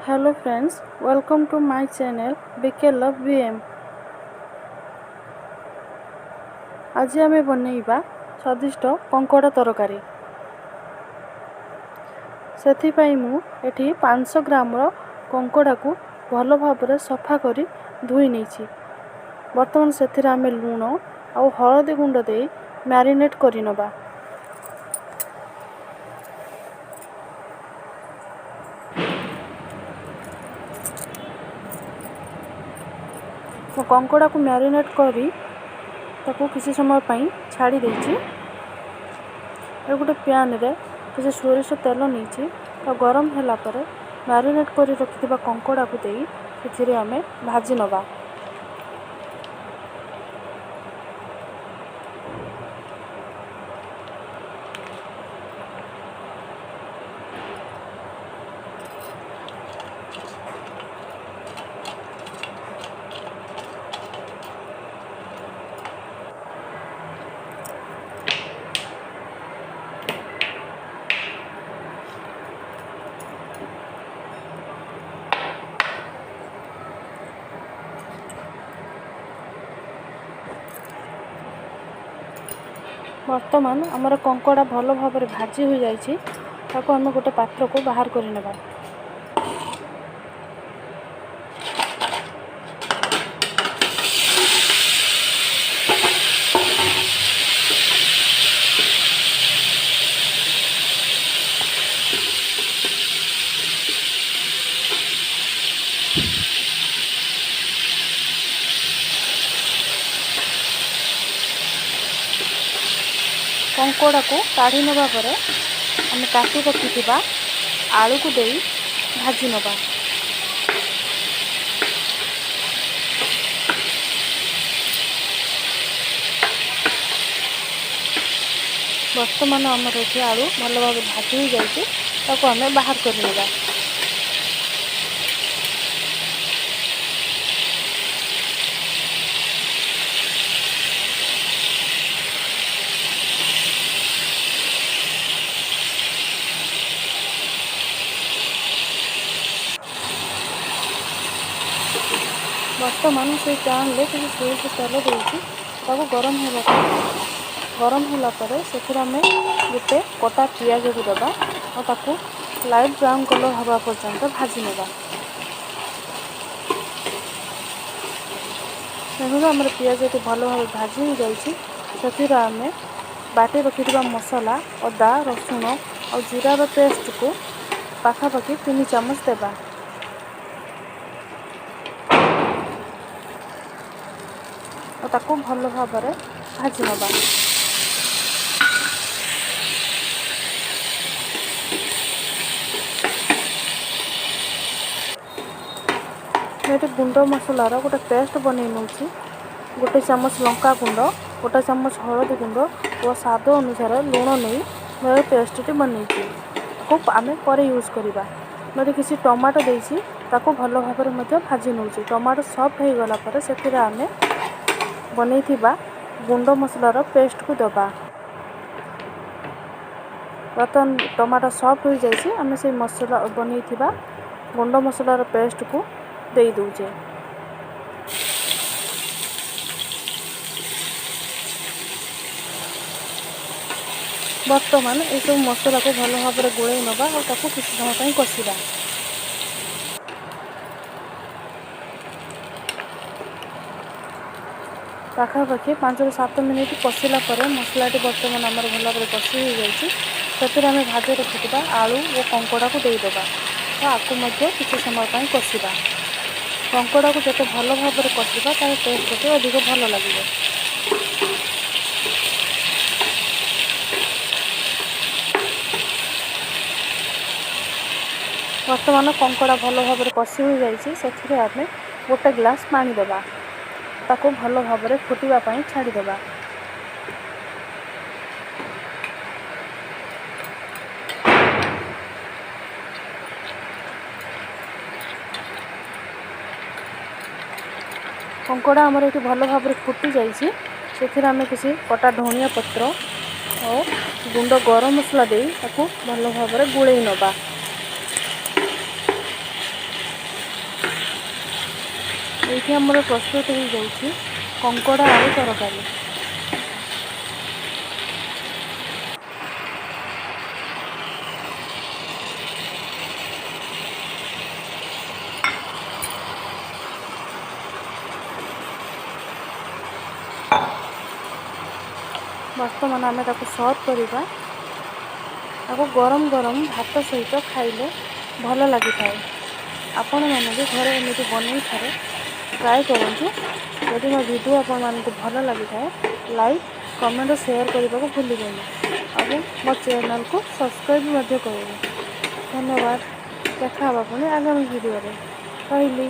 Hello friends, welcome to my channel BK Love VM। आज आम बनइबा स्वादिष्ट कंकड़ा तरकारी। से मु एठी 500 ग्राम कंकड़ा को भल भाव सफा करी धोई नहीं। बर्तमान से आम लुण और हलदी गुंड दे मैरिनेट करी नबा। तो कंकड़ा को मैरिनेट करी ताको किसी समय पई छाड़ी देछि। गोटे पैन रे किसी सोरिष तेल नहीं तो गरम होला परे मैरिनेट करी रखिथिबा कंकड़ा को देई एथिरे आमे भाजी नबा। वर्तमान आमर कंकड़ा भल भाव भाजी हो जाइए। ताको आम गोटे पात्र को बाहर कर नेबा। कंकड़ा को काढ़ी नबा परे आम काटी रखिथिबा आलू को देई भाजी नबा। वर्तमान आमर ये आलू भल भाव भाजी हो जाइए। ताको आम बाहर कर नेबा। वर्तमान से पैन में किसी सोरिष तेल देती गरम होला परे से आम गोटे कटा पियाज को दबा और ताकू लाइट ब्राउन कलर हवा पर्यंत भाजी नेबा। देखो आम पियाज ये भल भाव भाजी हो जाइए। से आम बाटी रखिथिबा मसला अदा रसुण और जीरार पेस्ट को पाखापाखि 3 चामच देबा। और ताको भल भाव भाजी नबा। ये गुंड मसलार गोटे पेस्ट बन नौची। गोटे चामच लंका गुंड, गोटे चामच हलदी गुंड और स्वाद अनुसार लुण नहीं मैं पेस्ट बन आम पर यूज करवा। मैं किसी टमाटो देसी ताको भल भाव भाजी नौची। टमाटो सॉफ्ट हो गला पर से आम बन गुंड मसलार पेस्ट को दबा। बर्तमान टमाटो सॉफ्ट हो जाइए। आम से मसला बन गुंड मसलार पेस्ट को दे दूचे। वर्तमान ये सब मसला को भल भाव गोल नवा और ताको किसी समय कषा। पाखापाखि 5 ରୁ 7 मिनिट कषिला मसलाटी बर्तमान आमर भल भाव कषि हो जाए। आम भाजी रखिथिबा आलू और कंकड़ा को देदेबा तो आपको किसी समय कषा। कंकड़ा को जिते भल भाव कषा तार टेस्ट अधिक भल लगे। वर्तमान कंकड़ा भल भाव कषि हो जाइए। से आम गोटे ग्लास पानी देबा। ताको भल भाव फुटवा छाड़ीदेबा। कंकड़ा आमर ये भल भाव फुटी जाइए। से आम किसी कटा धनिया पत्र और गुंड गरम मसला दे भल भाव गोल नबा। ଏଇଠି ଆମର ପ୍ରସ୍ତୁତ ହେଇଯାଉଛି କଙ୍କଡ଼ା ଆଳୁ ତରକାରୀ। ବର୍ତ୍ତମାନ ଆମେ ତାକୁ ସର୍ଭ କରିବା। ତାକୁ ଗରମ ଗରମ ଭାତ ସହିତ ଖାଇଲେ ଭଲ ଲାଗିଥାଏ। ଆପଣମାନେ ବି ଘରେ ଏମିତି ବନେଇ ଥରେ ଟ୍ରାଏ କରନ୍ତୁ। ଯଦି ମୋ ଭିଡ଼ିଓ ଆପଣମାନଙ୍କୁ ଭଲ ଲାଗିଥାଏ ଲାଇକ୍ କମେଣ୍ଟ ଓ ସେୟାର କରିବାକୁ ଭୁଲିବେନି ଏବଂ ମୋ ଚ୍ୟାନେଲକୁ ସବସ୍କ୍ରାଇବ୍ ମଧ୍ୟ କରିବେ। ଧନ୍ୟବାଦ। ଦେଖା ହେବା ପୁଣି ଆଗାମୀ ଭିଡ଼ିଓରେ। ରହିଲି।